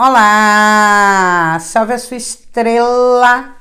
Olá, salve a sua estrela.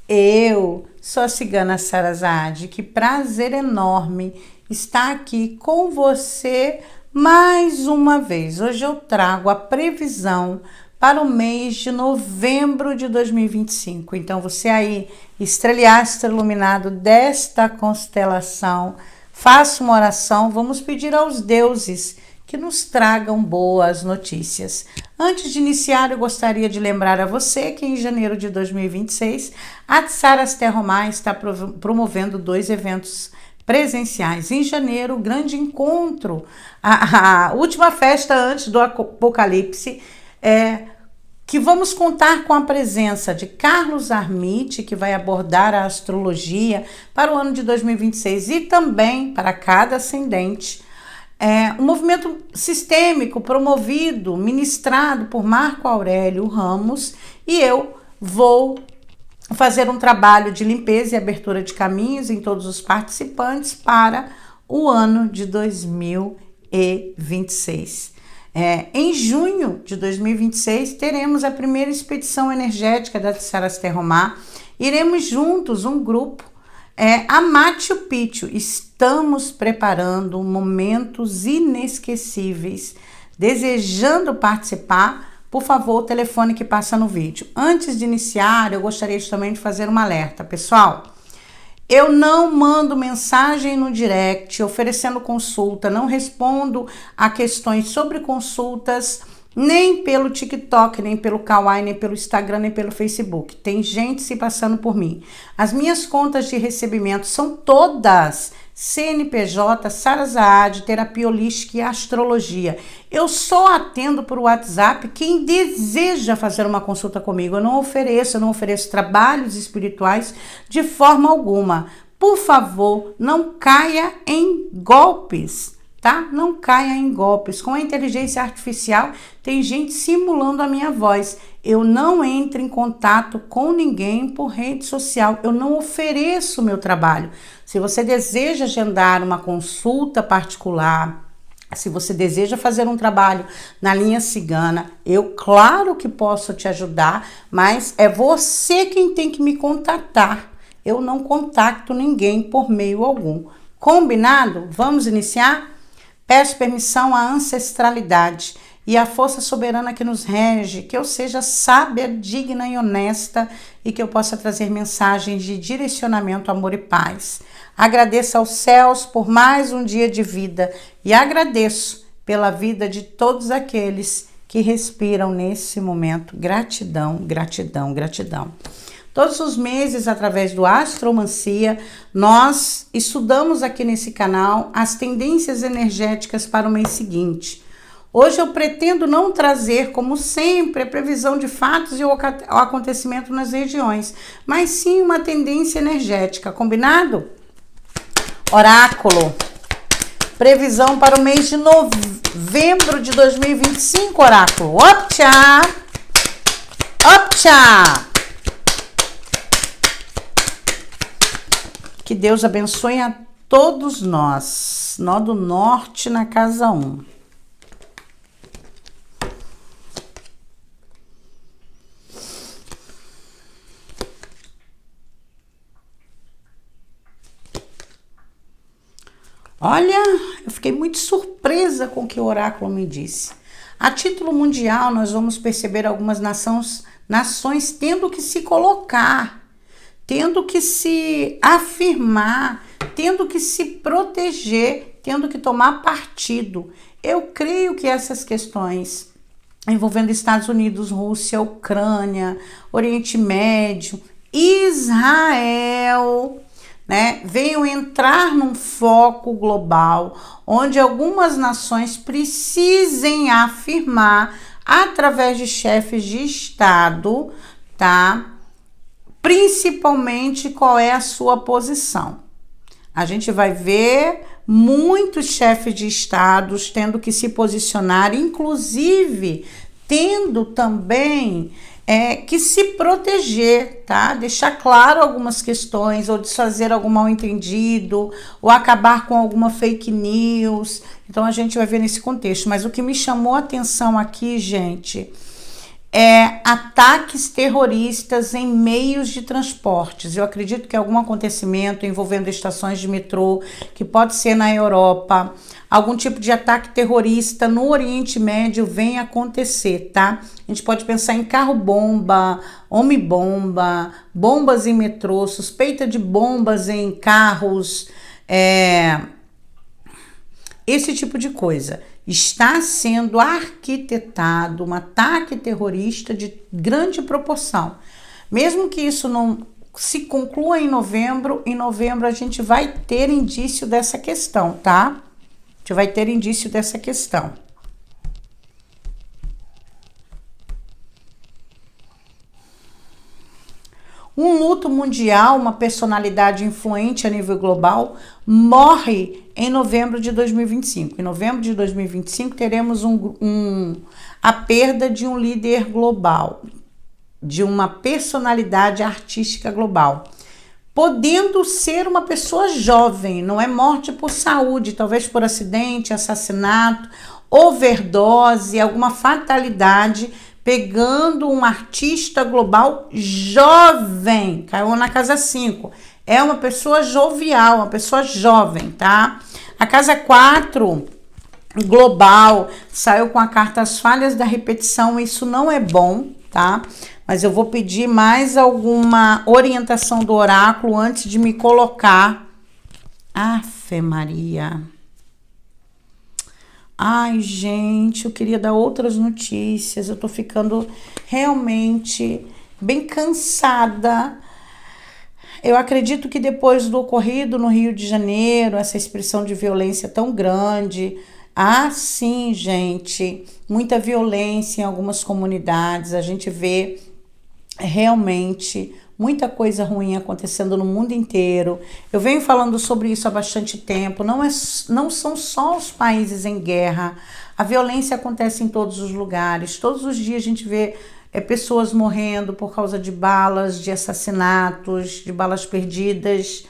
Eu sou a cigana Sarazade. Que prazer enorme estar aqui com você mais uma vez. Hoje eu trago a previsão para o mês de novembro de 2025. Então você aí, estrela e astro iluminado desta constelação, faça uma oração. Vamos pedir aos deuses que nos tragam boas notícias. Antes de iniciar, eu gostaria de lembrar a você que em janeiro de 2026, a Tsaras Terromar está promovendo 2 eventos presenciais. Em janeiro, o grande encontro, a última festa antes do apocalipse, que vamos contar com a presença de Carlos Armite, que vai abordar a astrologia para o ano de 2026 e também para cada ascendente. Um movimento sistêmico promovido, ministrado por Marco Aurélio Ramos, e eu vou fazer um trabalho de limpeza e abertura de caminhos em todos os participantes para o ano de 2026. Em junho de 2026 teremos a primeira expedição energética da Tsaras Terromar. Iremos juntos, um grupo, a Machu Picchu. Estamos preparando momentos inesquecíveis. Desejando participar, por favor, o telefone que passa no vídeo. Antes de iniciar, eu gostaria também de fazer um alerta. Pessoal, eu não mando mensagem no direct oferecendo consulta, não respondo a questões sobre consultas, nem pelo TikTok, nem pelo Kawaii, nem pelo Instagram, nem pelo Facebook. Tem gente se passando por mim. As minhas contas de recebimento são todas CNPJ, Sarazade, terapia holística e astrologia. Eu só atendo por WhatsApp quem deseja fazer uma consulta comigo. Eu não ofereço trabalhos espirituais de forma alguma. Por favor, não caia em golpes. Tá? Não caia em golpes. Com a inteligência artificial, tem gente simulando a minha voz. Eu não entro em contato com ninguém por rede social. Eu não ofereço meu trabalho. Se você deseja agendar uma consulta particular, se você deseja fazer um trabalho na linha cigana, eu claro que posso te ajudar, mas é você quem tem que me contatar. Eu não contacto ninguém por meio algum. Combinado? Vamos iniciar? Peço permissão à ancestralidade e à força soberana que nos rege, que eu seja sábia, digna e honesta e que eu possa trazer mensagens de direcionamento, amor e paz. Agradeço aos céus por mais um dia de vida e agradeço pela vida de todos aqueles que respiram nesse momento. Gratidão, gratidão, gratidão. Todos os meses, através do Astromancia, nós estudamos aqui nesse canal as tendências energéticas para o mês seguinte. Hoje eu pretendo não trazer, como sempre, a previsão de fatos e o acontecimento nas regiões, mas sim uma tendência energética, combinado? Oráculo. Previsão para o mês de novembro de 2025, oráculo. Optcha! Optcha! Que Deus abençoe a todos nós. Nó do Norte na casa 1. Olha, eu fiquei muito surpresa com o que o oráculo me disse. A título mundial, nós vamos perceber algumas nações tendo que se colocar, tendo que se afirmar, tendo que se proteger, tendo que tomar partido. Eu creio que essas questões envolvendo Estados Unidos, Rússia, Ucrânia, Oriente Médio, Israel, venham entrar num foco global, onde algumas nações precisem afirmar, através de chefes de Estado, tá? Principalmente qual é a sua posição. A gente vai ver muitos chefes de estados tendo que se posicionar, inclusive tendo também que se proteger, tá? Deixar claro algumas questões, ou desfazer algum mal-entendido, ou acabar com alguma fake news. Então a gente vai ver nesse contexto. Mas o que me chamou a atenção aqui, gente, ataques terroristas em meios de transportes. Eu acredito que algum acontecimento envolvendo estações de metrô, que pode ser na Europa, algum tipo de ataque terrorista no Oriente Médio venha acontecer, tá? A gente pode pensar em carro-bomba, homem-bomba, bombas em metrô, suspeita de bombas em carros, esse tipo de coisa. Está sendo arquitetado um ataque terrorista de grande proporção. Mesmo que isso não se conclua em novembro a gente vai ter indício dessa questão, tá? A gente vai ter indício dessa questão. Um luto mundial, uma personalidade influente a nível global, morre em novembro de 2025. Em novembro de 2025, teremos a perda de um líder global, de uma personalidade artística global. Podendo ser uma pessoa jovem, não é morte por saúde, talvez por acidente, assassinato, overdose, alguma fatalidade, pegando um artista global jovem, caiu na casa 5. É uma pessoa jovial, uma pessoa jovem, tá? A casa 4, global, saiu com a carta As Falhas da Repetição, isso não é bom, tá? Mas eu vou pedir mais alguma orientação do oráculo antes de me colocar. Afe Maria. Ai, gente, eu queria dar outras notícias. Eu tô ficando realmente bem cansada. Eu acredito que depois do ocorrido no Rio de Janeiro, essa expressão de violência tão grande, sim, gente, muita violência em algumas comunidades. A gente vê realmente muita coisa ruim acontecendo no mundo inteiro. Eu venho falando sobre isso há bastante tempo. Não são só os países em guerra. A violência acontece em todos os lugares. Todos os dias a gente vê pessoas morrendo por causa de balas, de assassinatos, de balas perdidas.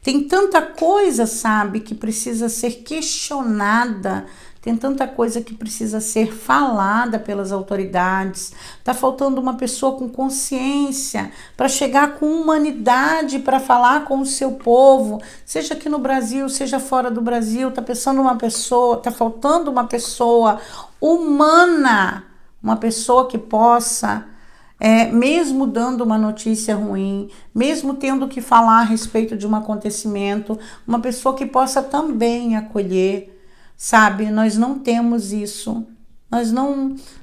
Tem tanta coisa, sabe, que precisa ser questionada. Tem tanta coisa que precisa ser falada pelas autoridades. Tá faltando uma pessoa com consciência para chegar com humanidade para falar com o seu povo, seja aqui no Brasil, seja fora do Brasil. Tá faltando uma pessoa humana, uma pessoa que possa, mesmo dando uma notícia ruim, mesmo tendo que falar a respeito de um acontecimento, uma pessoa que possa também acolher. Sabe, nós não temos isso,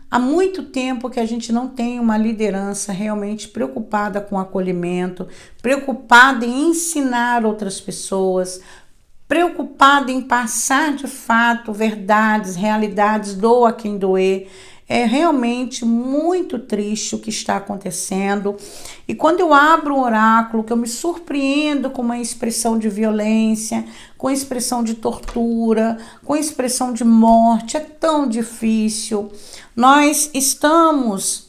há muito tempo que a gente não tem uma liderança realmente preocupada com o acolhimento, preocupada em ensinar outras pessoas, preocupada em passar de fato verdades, realidades, doa quem doer. É realmente muito triste o que está acontecendo. E quando eu abro o oráculo, que eu me surpreendo com uma expressão de violência, com expressão de tortura, com expressão de morte, é tão difícil. Nós estamos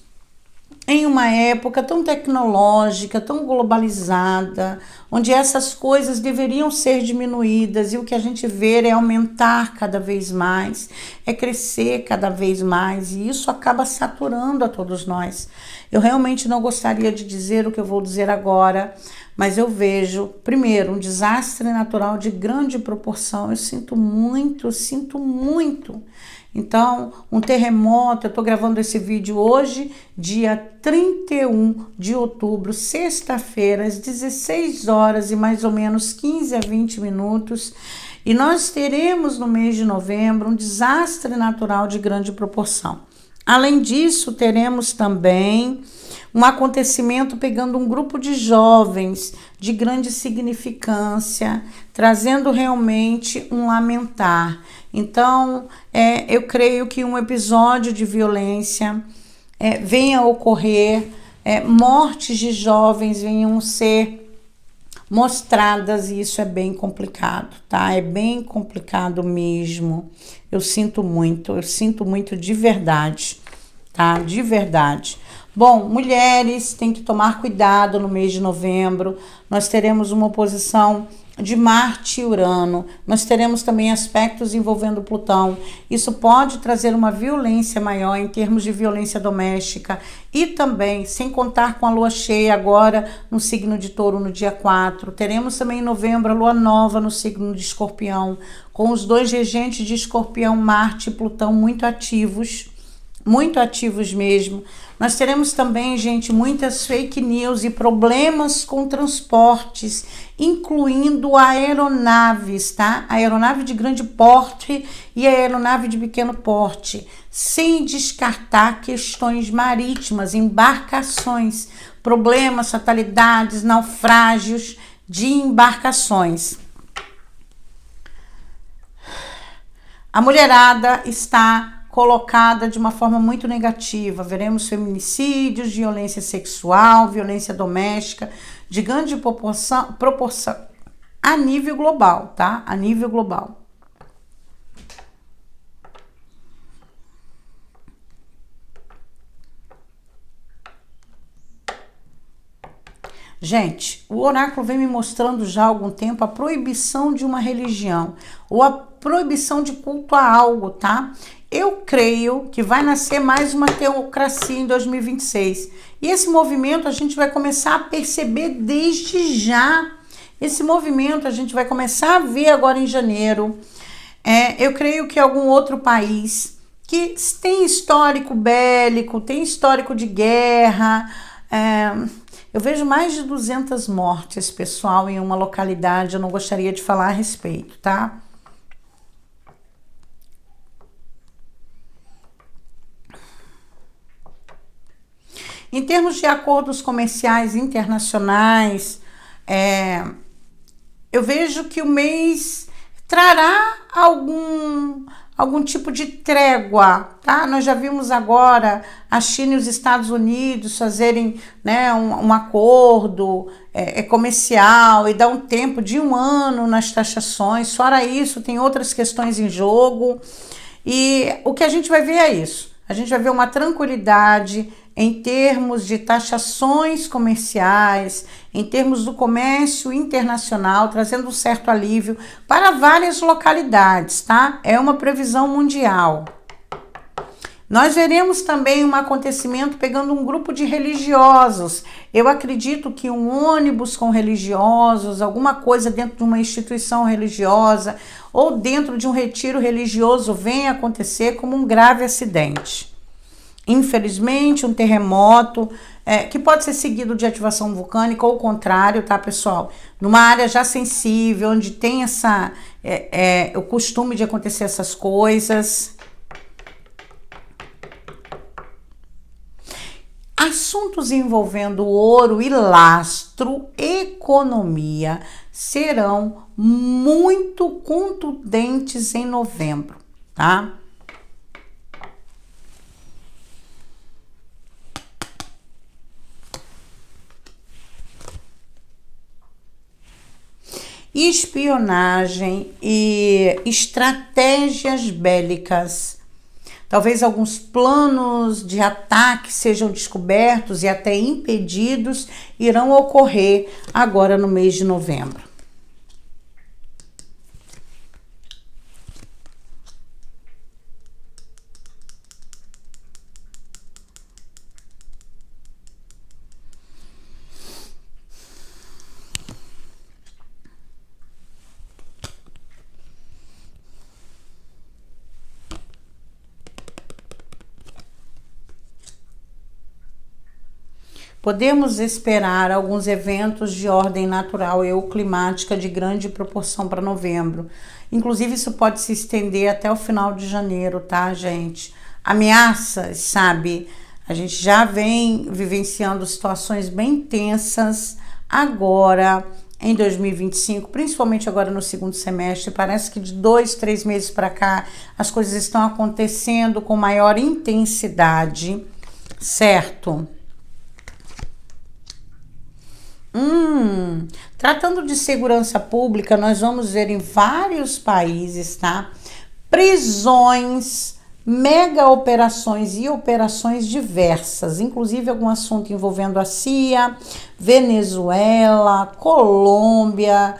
em uma época tão tecnológica, tão globalizada, onde essas coisas deveriam ser diminuídas e o que a gente vê é aumentar cada vez mais, é crescer cada vez mais e isso acaba saturando a todos nós. Eu realmente não gostaria de dizer o que eu vou dizer agora, mas eu vejo, primeiro, um desastre natural de grande proporção. Eu sinto muito. Então, um terremoto, eu estou gravando esse vídeo hoje, dia 31 de outubro, sexta-feira, às 16 horas e mais ou menos 15 a 20 minutos. E nós teremos no mês de novembro um desastre natural de grande proporção. Além disso, teremos também um acontecimento pegando um grupo de jovens de grande significância, trazendo realmente um lamentar. Então, eu creio que um episódio de violência venha a ocorrer, mortes de jovens venham ser mostradas e isso é bem complicado, tá? É bem complicado mesmo. Eu sinto muito de verdade, tá? De verdade. Bom, mulheres têm que tomar cuidado no mês de novembro. Nós teremos uma oposição de Marte e Urano. Nós teremos também aspectos envolvendo Plutão. Isso pode trazer uma violência maior em termos de violência doméstica e também, sem contar com a lua cheia agora no signo de Touro no dia 4. Teremos também em novembro a lua nova no signo de Escorpião, com os dois regentes de Escorpião, Marte e Plutão, muito ativos mesmo. Nós teremos também, gente, muitas fake news e problemas com transportes, incluindo aeronaves, tá? A aeronave de grande porte e a aeronave de pequeno porte, sem descartar questões marítimas, embarcações, problemas, fatalidades, naufrágios de embarcações. A mulherada está colocada de uma forma muito negativa. Veremos feminicídios, violência sexual, violência doméstica, de grande proporção a nível global, tá? A nível global. Gente, o oráculo vem me mostrando já há algum tempo a proibição de uma religião ou a proibição de culto a algo, tá? Eu creio que vai nascer mais uma teocracia em 2026. E esse movimento a gente vai começar a perceber desde já. Esse movimento a gente vai começar a ver agora em janeiro. Eu creio que algum outro país que tem histórico bélico, tem histórico de guerra. Eu vejo mais de 200 mortes, pessoal, em uma localidade. Eu não gostaria de falar a respeito, tá? Em termos de acordos comerciais internacionais, eu vejo que o mês trará algum tipo de trégua, tá? Nós já vimos agora a China e os Estados Unidos fazerem, né, um acordo comercial e dar um tempo de 1 ano nas taxações. Fora isso, tem outras questões em jogo. E o que a gente vai ver é isso. A gente vai ver uma tranquilidade em termos de taxações comerciais, em termos do comércio internacional, trazendo um certo alívio para várias localidades, tá? É uma previsão mundial. Nós veremos também um acontecimento pegando um grupo de religiosos. Eu acredito que um ônibus com religiosos, alguma coisa dentro de uma instituição religiosa ou dentro de um retiro religioso venha acontecer como um grave acidente. Infelizmente, um terremoto, que pode ser seguido de ativação vulcânica ou o contrário, tá, pessoal? Numa área já sensível, onde tem o costume de acontecer essas coisas. Assuntos envolvendo ouro e lastro, economia, serão muito contundentes em novembro, tá? Espionagem e estratégias bélicas. Talvez alguns planos de ataque sejam descobertos e até impedidos irão ocorrer agora no mês de novembro. Podemos esperar alguns eventos de ordem natural ou climática de grande proporção para novembro. Inclusive, isso pode se estender até o final de janeiro, tá, gente? Ameaças, sabe? A gente já vem vivenciando situações bem tensas agora em 2025, principalmente agora no segundo semestre. Parece que de 2, 3 meses para cá as coisas estão acontecendo com maior intensidade, certo? Tratando de segurança pública, nós vamos ver em vários países, tá? Prisões, mega operações e operações diversas, inclusive algum assunto envolvendo a CIA, Venezuela, Colômbia,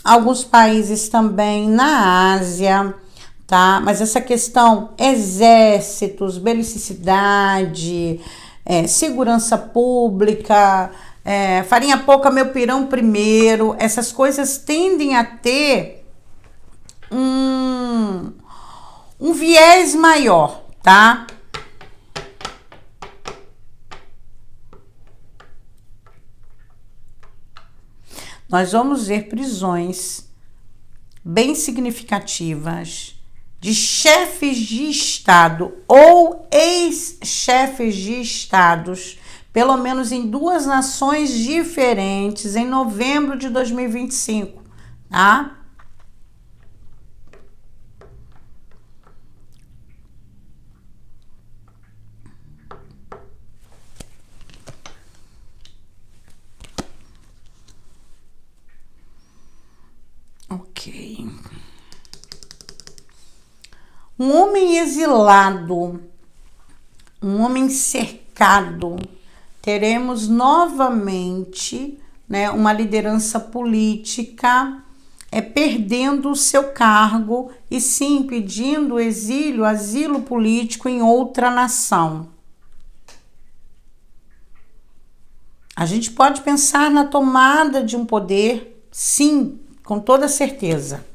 Alguns países também na Ásia, tá? Mas essa questão exércitos, belicidade, segurança pública, farinha pouca, meu pirão primeiro, essas coisas tendem a ter um viés maior, tá? Nós vamos ver prisões bem significativas de chefes de Estado ou ex-chefes de Estados, pelo menos em 2 nações diferentes, em novembro de 2025, tá? Ok. Um homem exilado, um homem cercado, teremos novamente, né, uma liderança política perdendo o seu cargo e sim pedindo asilo político em outra nação. A gente pode pensar na tomada de um poder, sim, com toda certeza.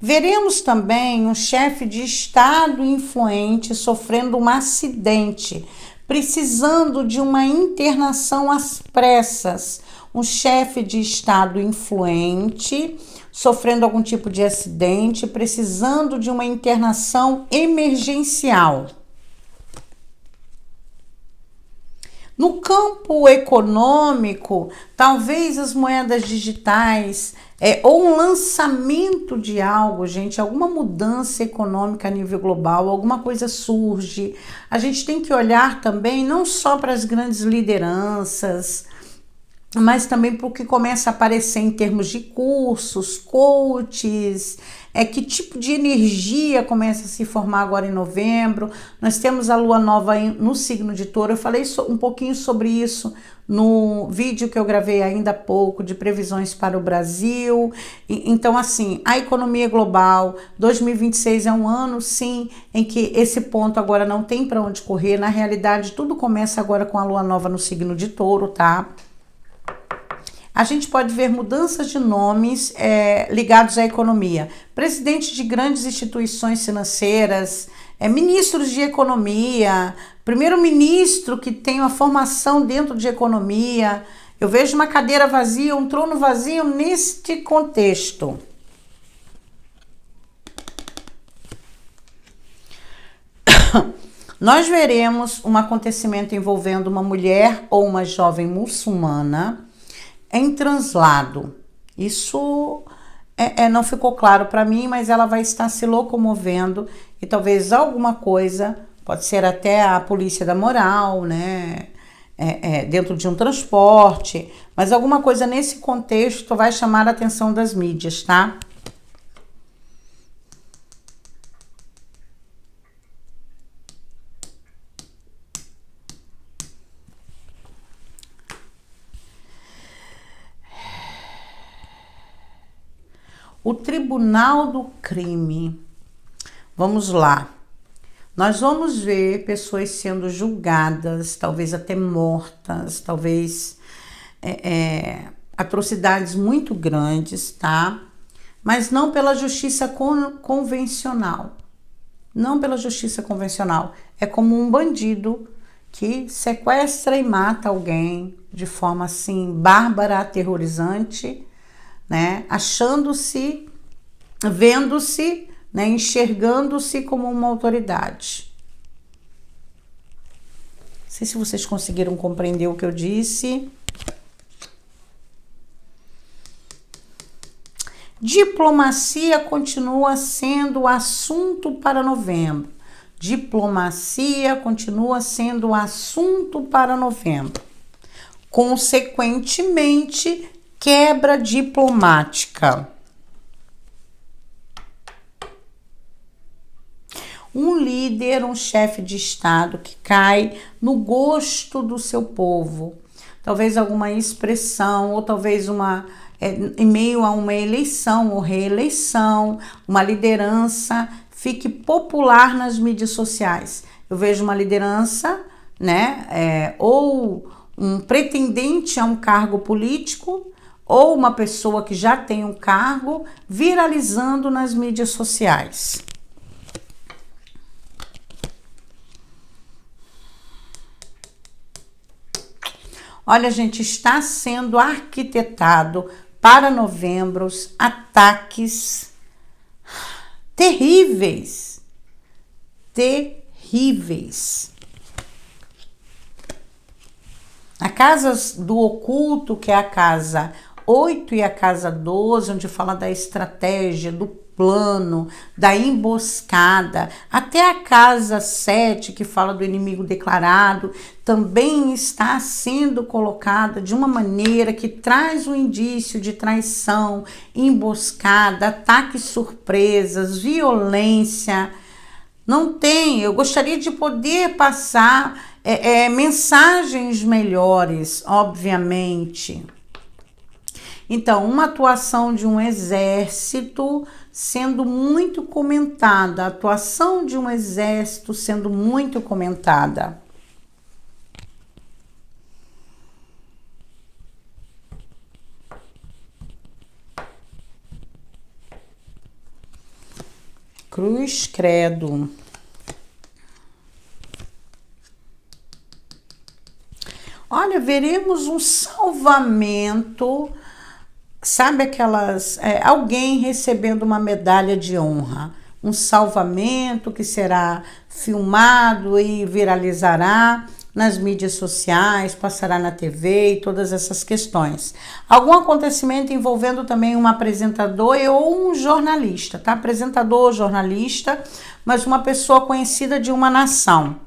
Veremos também um chefe de Estado influente sofrendo um acidente, precisando de uma internação às pressas. Um chefe de Estado influente sofrendo algum tipo de acidente, precisando de uma internação emergencial. No campo econômico, talvez as moedas digitais ou um lançamento de algo, gente, alguma mudança econômica a nível global, alguma coisa surge. A gente tem que olhar também não só para as grandes lideranças, mas também para o que começa a aparecer em termos de cursos, coaches, que tipo de energia começa a se formar agora em novembro. Nós temos a lua nova no signo de Touro. Eu falei um pouquinho sobre isso no vídeo que eu gravei ainda há pouco, de previsões para o Brasil. Então, assim, a economia global, 2026 é um ano, sim, em que esse ponto agora não tem para onde correr. Na realidade, tudo começa agora com a lua nova no signo de Touro, tá? A gente pode ver mudanças de nomes ligados à economia. Presidentes de grandes instituições financeiras, ministros de economia, primeiro-ministro que tem uma formação dentro de economia. Eu vejo uma cadeira vazia, um trono vazio neste contexto. Nós veremos um acontecimento envolvendo uma mulher ou uma jovem muçulmana em translado. Isso não ficou claro para mim, mas ela vai estar se locomovendo e talvez alguma coisa, pode ser até a polícia da moral, né? Dentro de um transporte, mas alguma coisa nesse contexto vai chamar a atenção das mídias, tá? O Tribunal do Crime. Vamos lá. Nós vamos ver pessoas sendo julgadas, talvez até mortas, talvez atrocidades muito grandes, tá? Mas não pela justiça convencional. Não pela justiça convencional. É como um bandido que sequestra e mata alguém de forma assim bárbara, aterrorizante, né? Achando-se, vendo-se, né? Enxergando-se como uma autoridade. Não sei se vocês conseguiram compreender o que eu disse. Diplomacia continua sendo assunto para novembro. Diplomacia continua sendo assunto para novembro. Consequentemente, quebra diplomática. Um líder, um chefe de Estado que cai no gosto do seu povo, talvez alguma expressão, ou talvez em meio a uma eleição ou reeleição, uma liderança fique popular nas mídias sociais. Eu vejo uma liderança, né, ou um pretendente a um cargo político, ou uma pessoa que já tem um cargo, viralizando nas mídias sociais. Olha, gente, está sendo arquitetado para novembro ataques terríveis. Terríveis. A casa do oculto, que é a casa 8 e a casa 12, onde fala da estratégia, do plano, da emboscada, até a casa 7, que fala do inimigo declarado, também está sendo colocada de uma maneira que traz um indício de traição, emboscada, ataques surpresas, violência. Não tem, eu gostaria de poder passar mensagens melhores, obviamente. Então, uma atuação de um exército sendo muito comentada, a atuação de um exército sendo muito comentada. Cruz credo. Olha, veremos um salvamento. Sabe aquelas... alguém recebendo uma medalha de honra, um salvamento que será filmado e viralizará nas mídias sociais, passará na TV e todas essas questões. Algum acontecimento envolvendo também um apresentador ou um jornalista, tá? Apresentador ou jornalista, mas uma pessoa conhecida de uma nação.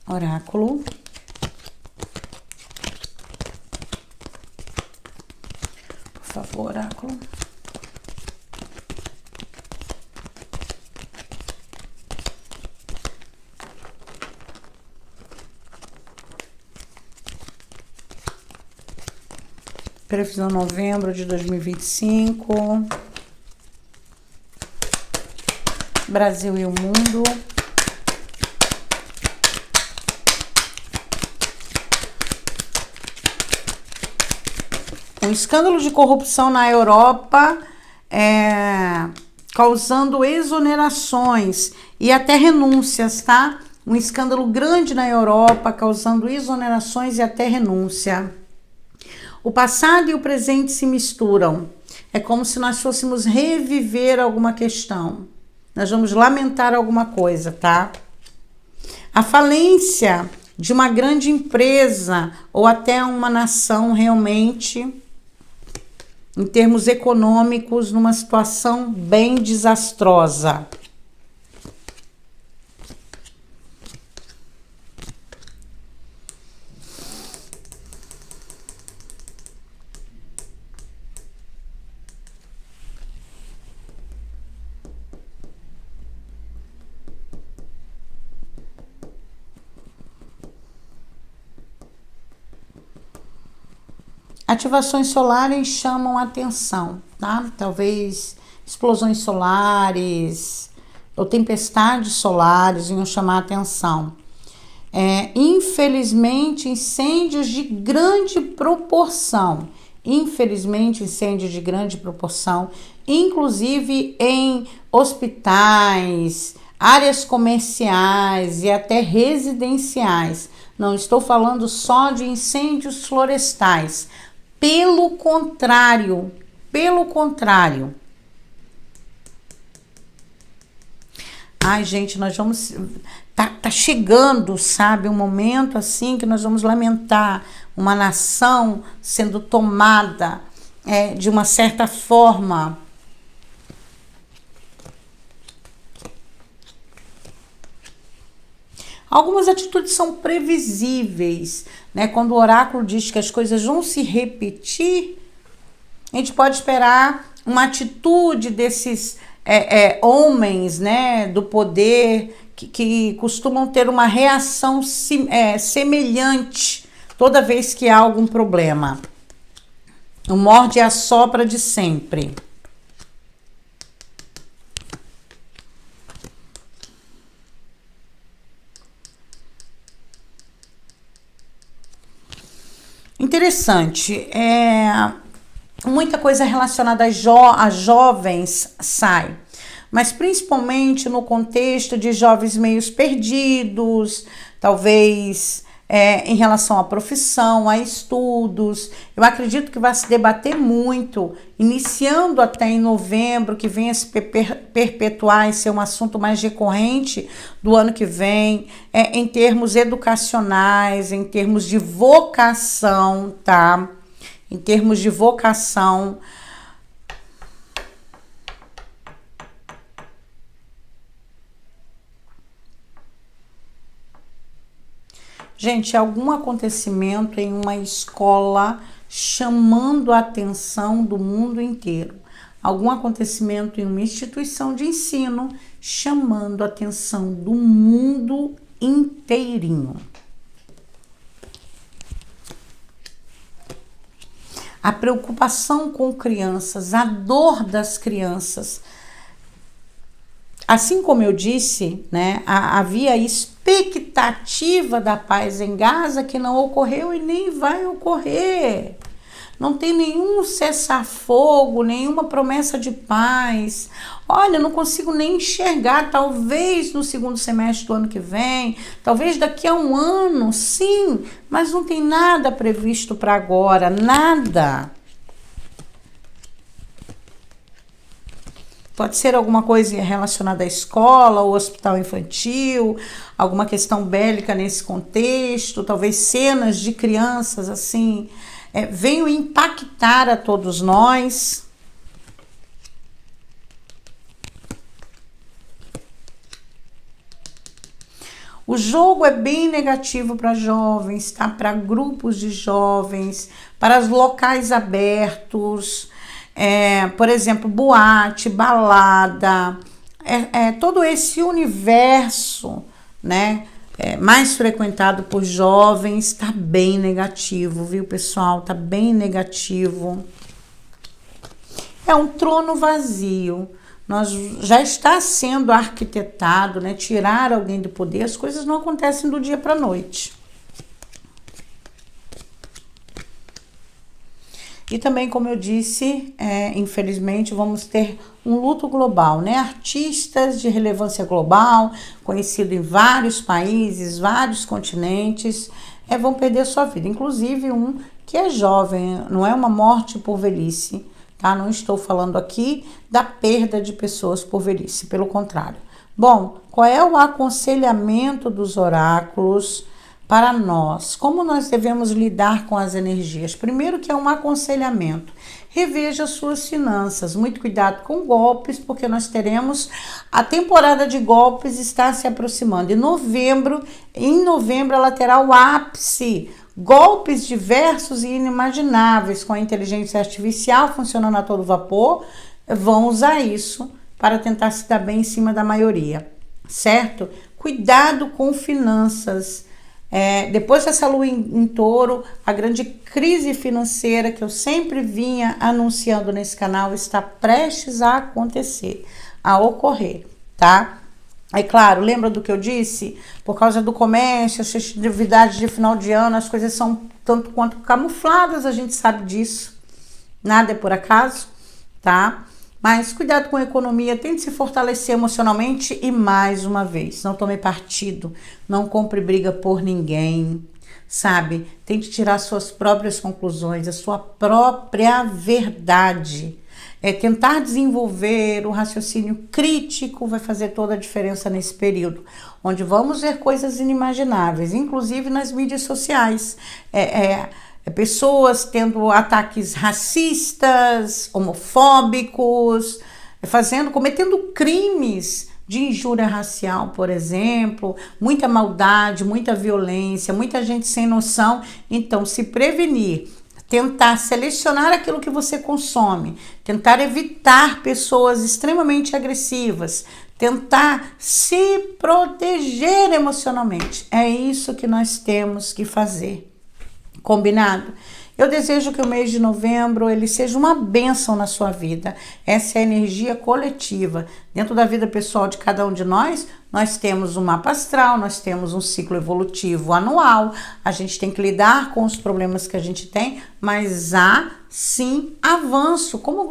Oráculo. Por favor, oráculo. Previsão novembro de 2025. Brasil e o mundo. Um escândalo de corrupção na Europa, causando exonerações e até renúncias, tá? Um escândalo grande na Europa, causando exonerações e até renúncia. O passado e o presente se misturam. É como se nós fôssemos reviver alguma questão. Nós vamos lamentar alguma coisa, tá? A falência de uma grande empresa ou até uma nação realmente, em termos econômicos, numa situação bem desastrosa. Ativações solares chamam a atenção, tá? Talvez explosões solares ou tempestades solares venham chamar a atenção. Infelizmente, incêndios de grande proporção. Inclusive em hospitais, áreas comerciais e até residenciais. Não estou falando só de incêndios florestais. Pelo contrário. Ai, gente, nós vamos... Tá chegando, sabe, um momento assim que nós vamos lamentar uma nação sendo tomada de uma certa forma. Algumas atitudes são previsíveis, né? Quando o oráculo diz que as coisas vão se repetir, a gente pode esperar uma atitude desses homens, né, do poder, que costumam ter uma reação semelhante toda vez que há algum problema. O morde e assopra de sempre. Interessante. Muita coisa relacionada a jovens sai, mas principalmente no contexto de jovens meio perdidos, talvez em relação à profissão, a estudos. Eu acredito que vai se debater muito, iniciando até em novembro, que venha se perpetuar e ser um assunto mais recorrente do ano que vem, em termos educacionais, em termos de vocação, tá? Em termos de vocação. Gente, algum acontecimento em uma escola chamando a atenção do mundo inteiro. Algum acontecimento em uma instituição de ensino chamando a atenção do mundo inteirinho. A preocupação com crianças, a dor das crianças. Assim como eu disse, né, havia expectativa da paz em Gaza que não ocorreu e nem vai ocorrer. Não tem nenhum cessar-fogo, nenhuma promessa de paz. Olha, não consigo nem enxergar, talvez no segundo semestre do ano que vem, talvez daqui a um ano, sim, mas não tem nada previsto para agora, nada. Pode ser alguma coisa relacionada à escola, ou hospital infantil, alguma questão bélica nesse contexto, talvez cenas de crianças assim, venham impactar a todos nós. O jogo é bem negativo para jovens, tá? Para grupos de jovens, para os locais abertos, por exemplo, boate, balada, todo esse universo, né? Mais frequentado por jovens, tá bem negativo, viu, pessoal? Tá bem negativo. É um trono vazio. Já está sendo arquitetado, né? Tirar alguém do poder, as coisas não acontecem do dia para a noite. E também, como eu disse, infelizmente vamos ter um luto global, né? Artistas de relevância global, conhecidos em vários países, vários continentes, vão perder sua vida. Inclusive um que é jovem, não é uma morte por velhice, tá? Não estou falando aqui da perda de pessoas por velhice, pelo contrário. Bom, qual é o aconselhamento dos oráculos para nós? Como nós devemos lidar com as energias? Primeiro que é um aconselhamento. Reveja suas finanças. Muito cuidado com golpes, porque nós teremos a temporada de golpes está se aproximando. Em novembro ela terá o ápice. Golpes diversos e inimagináveis com a inteligência artificial funcionando a todo vapor, vão usar isso para tentar se dar bem em cima da maioria, certo? Cuidado com finanças. Depois dessa lua em touro, a grande crise financeira que eu sempre vinha anunciando nesse canal está prestes a acontecer, a ocorrer, tá? É claro, lembra do que eu disse? Por causa do comércio, as festividades de final de ano, as coisas são tanto quanto camufladas, a gente sabe disso. Nada é por acaso, tá? Mas cuidado com a economia, tente se fortalecer emocionalmente e, mais uma vez, não tome partido, não compre briga por ninguém, sabe? Tente tirar suas próprias conclusões, a sua própria verdade. Tentar desenvolver o raciocínio crítico vai fazer toda a diferença nesse período, onde vamos ver coisas inimagináveis, inclusive nas mídias sociais. Pessoas tendo ataques racistas, homofóbicos, cometendo crimes de injúria racial, por exemplo, muita maldade, muita violência, muita gente sem noção. Então, se prevenir, tentar selecionar aquilo que você consome, tentar evitar pessoas extremamente agressivas, tentar se proteger emocionalmente. É isso que nós temos que fazer. Combinado? Eu desejo que o mês de novembro ele seja uma bênção na sua vida. Essa é a energia coletiva. Dentro da vida pessoal de cada um de nós temos um mapa astral, nós temos um ciclo evolutivo anual. A gente tem que lidar com os problemas que a gente tem, mas há sim avanço, como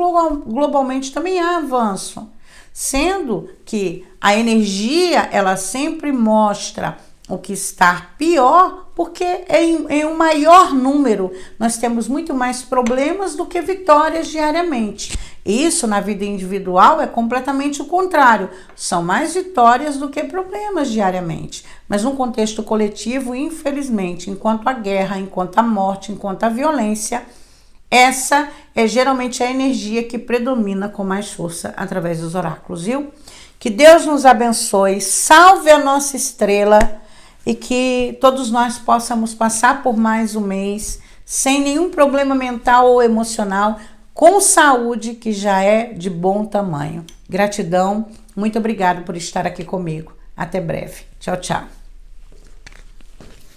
globalmente também há avanço. Sendo que a energia, ela sempre mostra o que está pior, porque em um maior número nós temos muito mais problemas do que vitórias diariamente. Isso na vida individual é completamente o contrário, são mais vitórias do que problemas diariamente. Mas no contexto coletivo, infelizmente, enquanto a guerra, enquanto a morte, enquanto a violência, essa é geralmente a energia que predomina com mais força através dos oráculos, viu? Que Deus nos abençoe, salve a nossa estrela, e que todos nós possamos passar por mais um mês sem nenhum problema mental ou emocional, com saúde, que já é de bom tamanho. Gratidão, muito obrigado por estar aqui comigo. Até breve. Tchau, tchau.